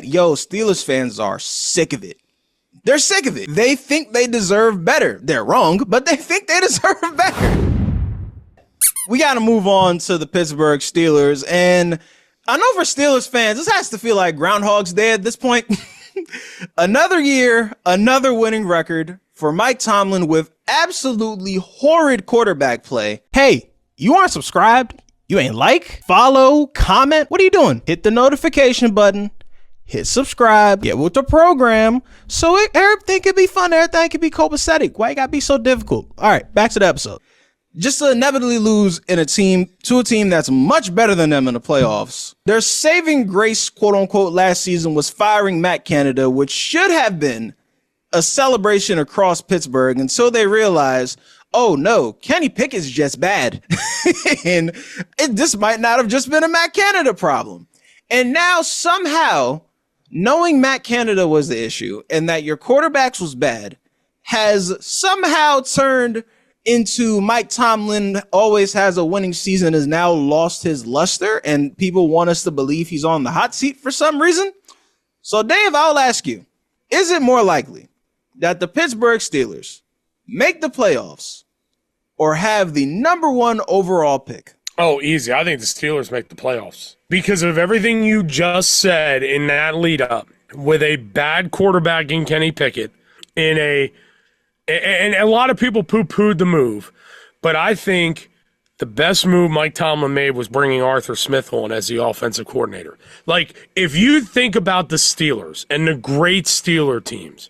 Yo, Steelers fans are sick of it. They're sick of it. They think they deserve better. They're wrong, but they think they deserve better. We got to move on to the Pittsburgh Steelers. And I know for Steelers fans, this has to feel like Groundhog's Day at this point. Another year, another winning record for Mike Tomlin with absolutely horrid quarterback play. Hey, you aren't subscribed? You ain't like, follow, comment? What are you doing? Hit the notification button. Hit subscribe, get with the program, so everything can be fun, everything can be copacetic. Why you gotta be so difficult? All right, back to the episode. Just to inevitably lose to a team that's much better than them in the playoffs. Their saving grace, quote unquote, last season was firing Matt Canada, which should have been a celebration across Pittsburgh until they realized, oh no, Kenny Pickett's just bad. And this might not have just been a Matt Canada problem. And now somehow, knowing Matt Canada was the issue and that your quarterbacks was bad has somehow turned into Mike Tomlin always has a winning season, has now lost his luster, and people want us to believe he's on the hot seat for some reason. So Dave, I'll ask you, is it more likely that the Pittsburgh Steelers make the playoffs or have the number 1 overall pick? Oh, easy. I think the Steelers make the playoffs. Because of everything you just said in that lead up, with a bad quarterback in Kenny Pickett, and a lot of people poo-pooed the move, but I think the best move Mike Tomlin made was bringing Arthur Smith on as the offensive coordinator. Like, if you think about the Steelers and the great Steeler teams,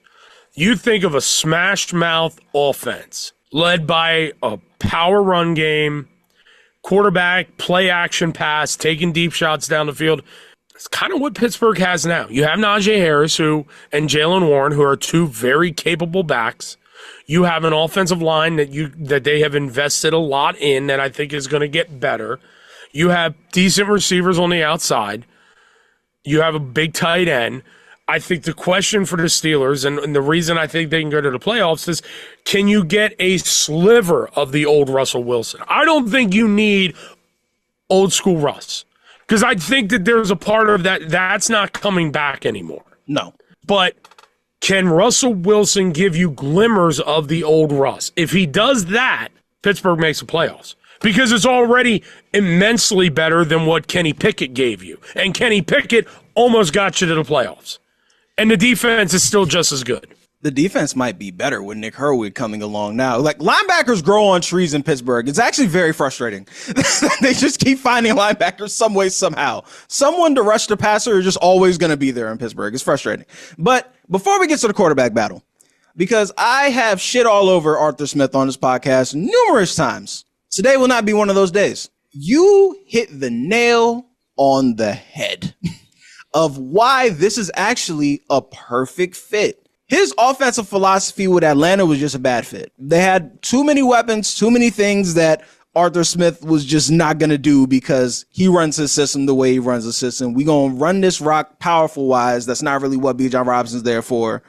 you think of a smashed-mouth offense led by a power run game, quarterback, play action pass, taking deep shots down the field. It's kind of what Pittsburgh has now. You have Najee Harris and Jalen Warren, who are 2 very capable backs. You have an offensive line that they have invested a lot in that I think is going to get better. You have decent receivers on the outside. You have a big tight end. I think the question for the Steelers, and the reason I think they can go to the playoffs, is can you get a sliver of the old Russell Wilson? I don't think you need old school Russ, because I think that there's a part of that's not coming back anymore. No. But can Russell Wilson give you glimmers of the old Russ? If he does that, Pittsburgh makes the playoffs, because it's already immensely better than what Kenny Pickett gave you. And Kenny Pickett almost got you to the playoffs. And the defense is still just as good. The defense might be better with Nick Herwig coming along now. Like, linebackers grow on trees in Pittsburgh. It's actually very frustrating. They just keep finding linebackers some way, somehow. Someone to rush the passer is just always going to be there in Pittsburgh. It's frustrating. But before we get to the quarterback battle, because I have shit all over Arthur Smith on this podcast numerous times, today will not be one of those days. You hit the nail on the head of why this is actually a perfect fit. His offensive philosophy with Atlanta was just a bad fit. They had too many weapons, too many things that Arthur Smith was just not going to do because he runs his system the way he runs the system. We're going to run this rock powerful wise. That's not really what Bijan Robinson's there for.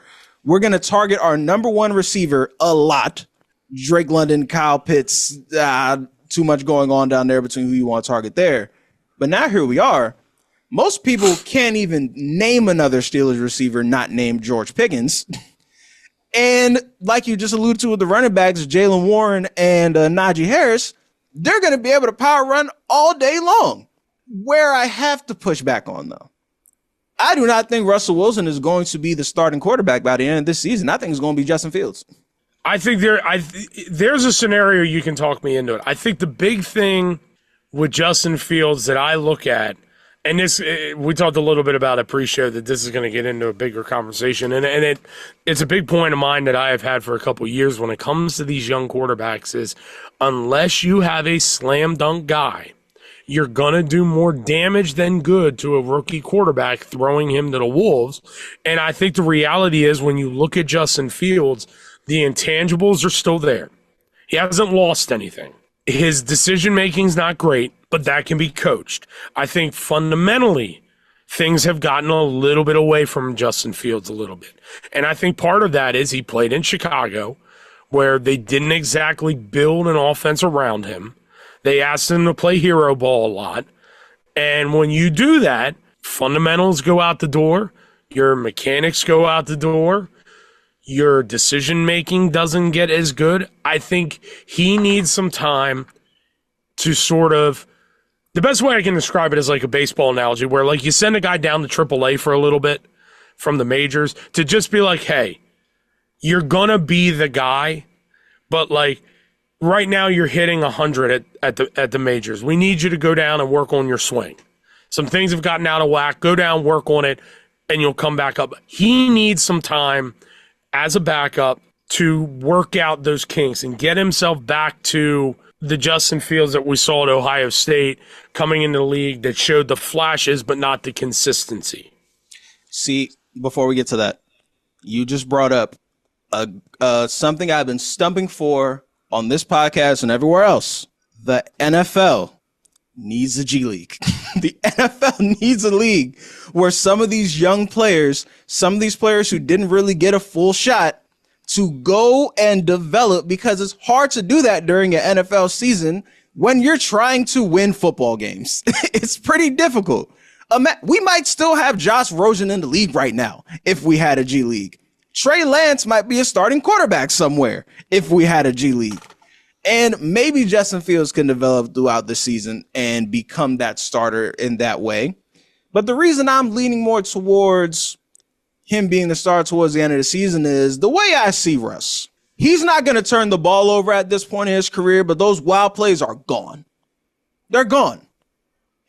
We're going to target our number 1 receiver a lot. Drake London, Kyle Pitts, too much going on down there between who you want to target there. But now here we are. Most people can't even name another Steelers receiver not named George Pickens. And like you just alluded to with the running backs, Jalen Warren and Najee Harris, they're going to be able to power run all day long. Where I have to push back on, though, I do not think Russell Wilson is going to be the starting quarterback by the end of this season. I think it's going to be Justin Fields. I think there's a scenario you can talk me into it. I think the big thing with Justin Fields that I look at, and this, we talked a little bit about it pre-show, that this is going to get into a bigger conversation, and it's a big point of mine that I have had for a couple of years when it comes to these young quarterbacks is unless you have a slam dunk guy, you're going to do more damage than good to a rookie quarterback throwing him to the wolves. And I think the reality is when you look at Justin Fields, the intangibles are still there. He hasn't lost anything. His decision-making is not great, but that can be coached. I think fundamentally things have gotten a little bit away from Justin Fields a little bit. And I think part of that is he played in Chicago where they didn't exactly build an offense around him. They asked him to play hero ball a lot. And when you do that, fundamentals go out the door. Your mechanics go out the door. Your decision-making doesn't get as good. I think he needs some time to sort of – the best way I can describe it is like a baseball analogy where, like, you send a guy down to AAA for a little bit from the majors to just be like, hey, you're going to be the guy, but, like, right now you're hitting 100 at the majors. We need you to go down and work on your swing. Some things have gotten out of whack. Go down, work on it, and you'll come back up. He needs some time as a backup to work out those kinks and get himself back to the Justin Fields that we saw at Ohio State coming into the league that showed the flashes but not the consistency. See, before we get to that, you just brought up something I've been stumping for on this podcast and everywhere else. The NFL needs a G League. The NFL needs a league where some of these young players, some of these players who didn't really get a full shot to go and develop, because it's hard to do that during an NFL season when you're trying to win football games. It's pretty difficult. We might still have Josh Rosen in the league right now if we had a G League. Trey Lance might be a starting quarterback somewhere if we had a G League. And maybe Justin Fields can develop throughout the season and become that starter in that way. But the reason I'm leaning more towards him being the starter towards the end of the season is the way I see Russ. He's not going to turn the ball over at this point in his career, but those wild plays are gone. They're gone.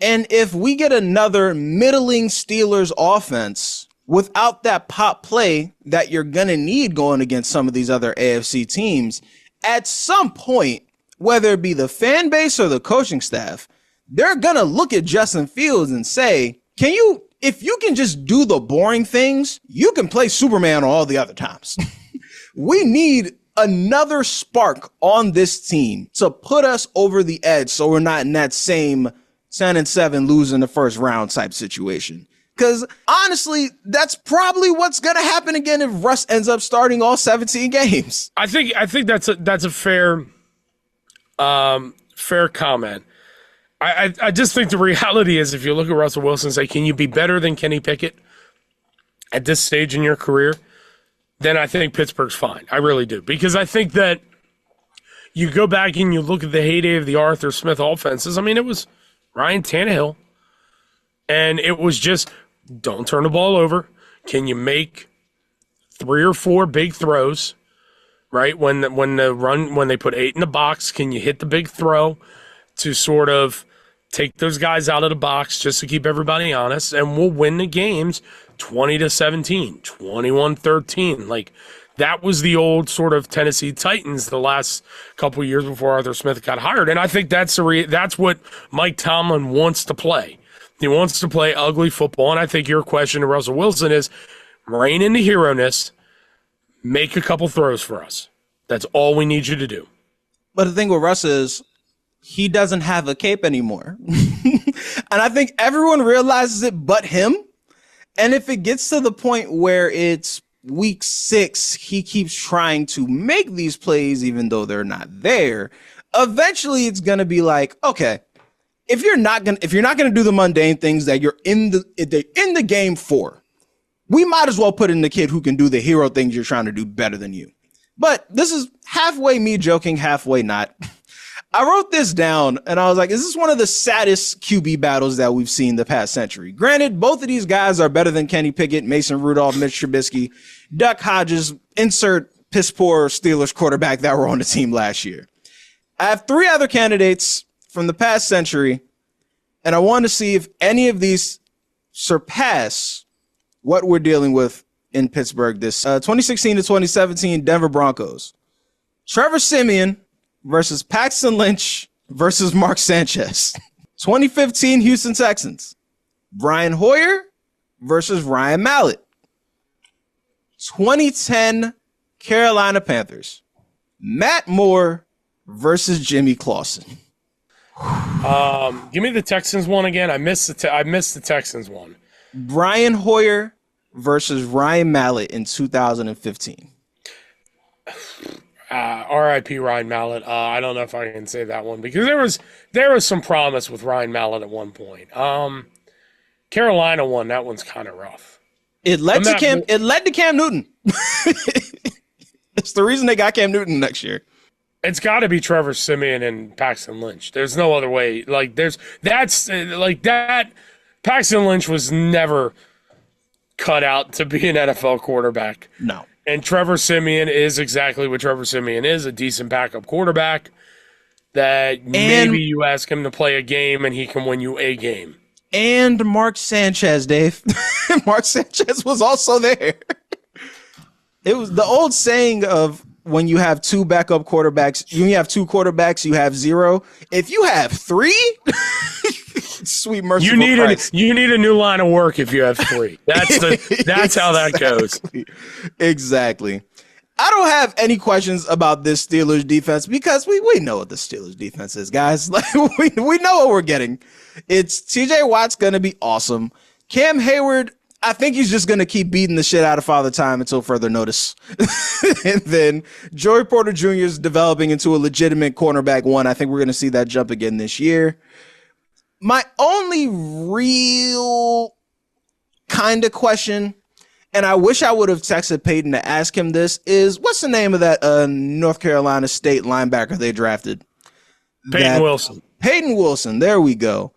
And if we get another middling Steelers offense without that pop play that you're going to need going against some of these other AFC teams, at some point, whether it be the fan base or the coaching staff, they're going to look at Justin Fields and say, if you can just do the boring things, you can play Superman all the other times. We need another spark on this team to put us over the edge so we're not in that same 10-7 losing the first round type situation. Because honestly, that's probably what's going to happen again if Russ ends up starting all 17 games. I think that's a fair comment. I just think the reality is, if you look at Russell Wilson and say, can you be better than Kenny Pickett at this stage in your career? Then I think Pittsburgh's fine. I really do. Because I think that you go back and you look at the heyday of the Arthur Smith offenses. I mean, it was Ryan Tannehill. And it was just, don't turn the ball over. Can you make 3 or 4 big throws, right? When they put 8 in the box, can you hit the big throw to sort of take those guys out of the box just to keep everybody honest? And we'll win the games 20-17, 21-13. Like, that was the old sort of Tennessee Titans the last couple of years before Arthur Smith got hired. And I think that's what Mike Tomlin wants to play. He wants to play ugly football, and I think your question to Russell Wilson is rein in the hero-ness, make a couple throws for us. That's all we need you to do. But the thing with Russ is he doesn't have a cape anymore. And I think everyone realizes it but him. And if it gets to the point where it's week 6, he keeps trying to make these plays even though they're not there, eventually it's going to be like, okay, if you're not gonna do the mundane things that you're in the game for, we might as well put in the kid who can do the hero things you're trying to do better than you. But this is halfway me joking, halfway not. I wrote this down and I was like, is this one of the saddest QB battles that we've seen the past century? Granted, both of these guys are better than Kenny Pickett, Mason Rudolph, Mitch Trubisky, Duck Hodges, insert piss poor Steelers quarterback that were on the team last year. I have 3 other candidates from the past century, and I want to see if any of these surpass what we're dealing with in Pittsburgh this 2016 to 2017 Denver Broncos. Trevor Siemian versus Paxton Lynch versus Mark Sanchez. 2015 Houston Texans. Brian Hoyer versus Ryan Mallett. 2010 Carolina Panthers. Matt Moore versus Jimmy Clausen. Give me the Texans one again. I missed the Texans one. Brian Hoyer versus Ryan Mallett in 2015. R.I.P. Ryan Mallett. I don't know if I can say that one because there was some promise with Ryan Mallett at one point. Carolina one. That one's kind of rough. It led to Cam Newton. It's the reason they got Cam Newton next year. It's got to be Trevor Siemian and Paxton Lynch. There's no other way. Paxton Lynch was never cut out to be an NFL quarterback. No. And Trevor Siemian is exactly what Trevor Siemian is, a decent backup quarterback that maybe you ask him to play a game and he can win you a game. And Mark Sanchez, Dave. Mark Sanchez was also there. It was the old saying of when you have two backup quarterbacks, when you have two quarterbacks, you have zero. If you have three, sweet merciful Christ. You need a new line of work if you have three. That's how that goes. Exactly. I don't have any questions about this Steelers defense because we know what the Steelers defense is, guys. Like we know what we're getting. It's TJ Watt's going to be awesome. Cam Hayward, I think he's just going to keep beating the shit out of Father Time until further notice. And then Joey Porter Jr. is developing into a legitimate cornerback one. I think we're going to see that jump again this year. My only real kind of question, and I wish I would have texted Peyton to ask him this, is what's the name of that North Carolina State linebacker they drafted? Peyton Wilson. Peyton Wilson. There we go.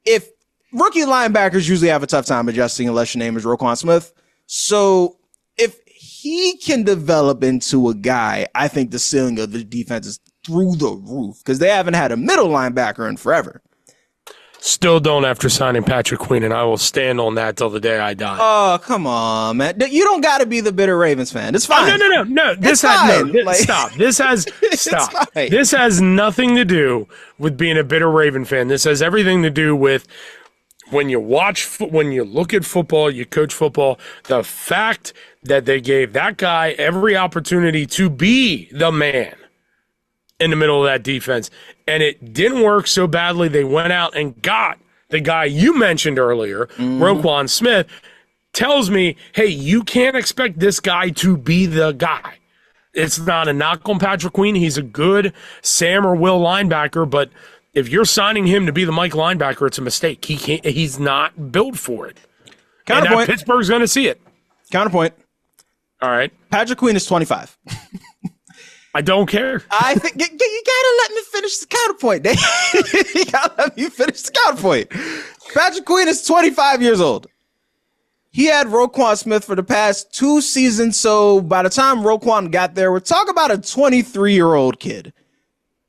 If rookie linebackers usually have a tough time adjusting unless your name is Roquan Smith. So if he can develop into a guy, I think the ceiling of the defense is through the roof because they haven't had a middle linebacker in forever. Still don't after signing Patrick Queen, and I will stand on that till the day I die. Oh, come on, man. You don't got to be the bitter Ravens fan. It's fine. Oh, no. Stop. This has nothing to do with being a bitter Raven fan. This has everything to do with when you look at football, you coach football, the fact that they gave that guy every opportunity to be the man in the middle of that defense. And it didn't work so badly. They went out and got the guy you mentioned earlier, Roquan Smith, tells me, hey, you can't expect this guy to be the guy. It's not a knock on Patrick Queen. He's a good Sam or Will linebacker, but if you're signing him to be the Mike linebacker, it's a mistake. He's not built for it. Counterpoint. And Pittsburgh's going to see it. Counterpoint. All right. Patrick Queen is 25. I don't care. I think you gotta let me finish the counterpoint, Dave. You gotta let me finish the counterpoint. Patrick Queen is 25 years old. He had Roquan Smith for the past 2 seasons, so by the time Roquan got there, we're talking about a 23-year-old kid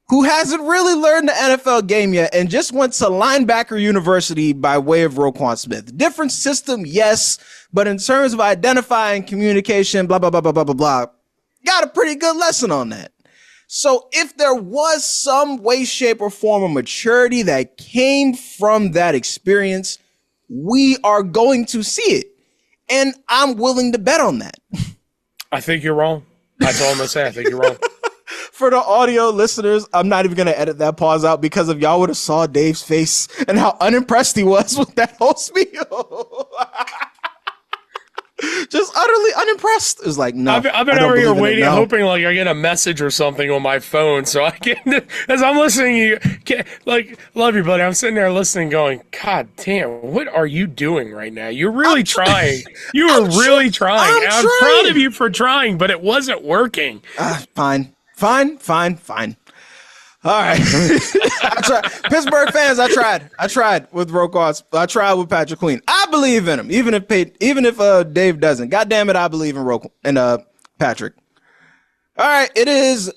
who hasn't really learned the NFL game yet and just went to linebacker university by way of Roquan Smith. Different system, yes, but in terms of identifying communication, blah, blah, blah, blah, blah, blah, blah, got a pretty good lesson on that. So if there was some way, shape, or form of maturity that came from that experience, we are going to see it. And I'm willing to bet on that. I think you're wrong. That's all I'm going to say. I think you're wrong. For the audio listeners, I'm not even going to edit that pause out because if y'all would have saw Dave's face and how unimpressed he was with that whole spiel. Just utterly unimpressed. It's like, no. I've been over here waiting, hoping like I get a message or something on my phone so I can, as I'm listening, love you, buddy. I'm sitting there listening going, God damn, what are you doing right now? You're really trying. You are really trying. I'm proud of you for trying, but it wasn't working. Fine. All right. I tried. Pittsburgh fans, I tried with Roquan. I tried with Patrick Queen. I believe in him, even if Dave doesn't. God damn it, I believe in Roquan and Patrick. All right, it is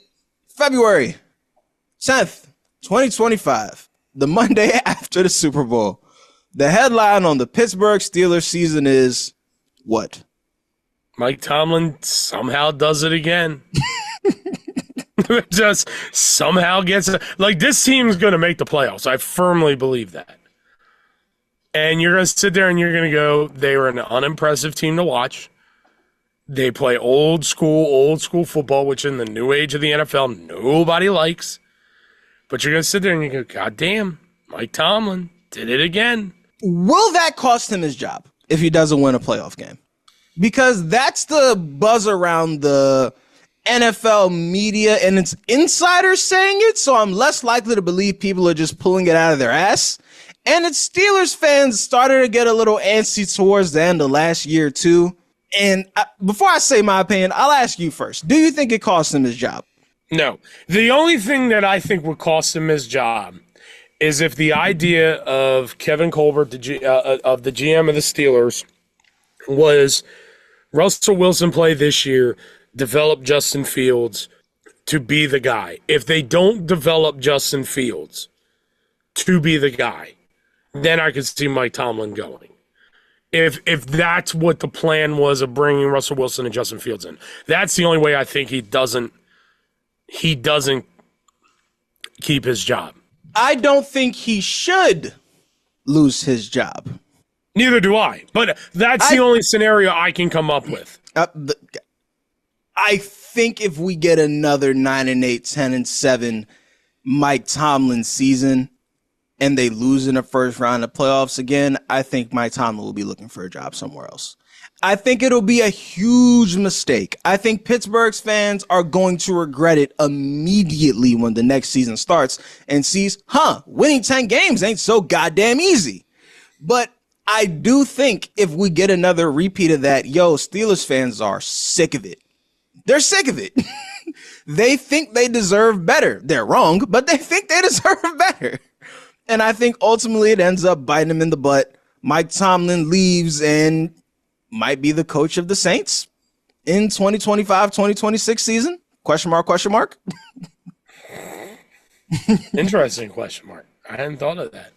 February 10th, 2025, the Monday after the Super Bowl. The headline on the Pittsburgh Steelers season is what? Mike Tomlin somehow does it again. Just somehow gets it. Like, this team's going to make the playoffs. I firmly believe that. And you're going to sit there and you're going to go, they were an unimpressive team to watch. They play old school football, which in the new age of the NFL, nobody likes. But you're going to sit there and you go, God damn, Mike Tomlin did it again. Will that cost him his job if he doesn't win a playoff game? Because that's the buzz around the NFL media, and it's insiders saying it, so I'm less likely to believe people are just pulling it out of their ass. And it's Steelers fans started to get a little antsy towards the end of last year, too. And before I say my opinion, I'll ask you first. Do you think it cost him his job? No. The only thing that I think would cost him his job is if the idea of Kevin Colbert, of the GM of the Steelers, was Russell Wilson play this year, develop Justin Fields to be the guy. If they don't develop Justin Fields to be the guy, then I could see Mike Tomlin going. If that's what the plan was of bringing Russell Wilson and Justin Fields in, that's the only way I think he doesn't keep his job. I don't think he should lose his job. Neither do I. But that's the only scenario I can come up with. I think if we get another 9-8, 10-7 Mike Tomlin season, and they lose in the first round of playoffs again, I think Mike Tomlin will be looking for a job somewhere else. I think it'll be a huge mistake. I think Pittsburgh's fans are going to regret it immediately when the next season starts and sees, winning 10 games ain't so goddamn easy. But I do think if we get another repeat of that, Steelers fans are sick of it. They're sick of it. They think they deserve better. They're wrong, but they think they deserve better. And I think ultimately it ends up biting him in the butt. Mike Tomlin leaves and might be the coach of the Saints in 2025-2026 season? Question mark? Interesting question mark. I hadn't thought of that.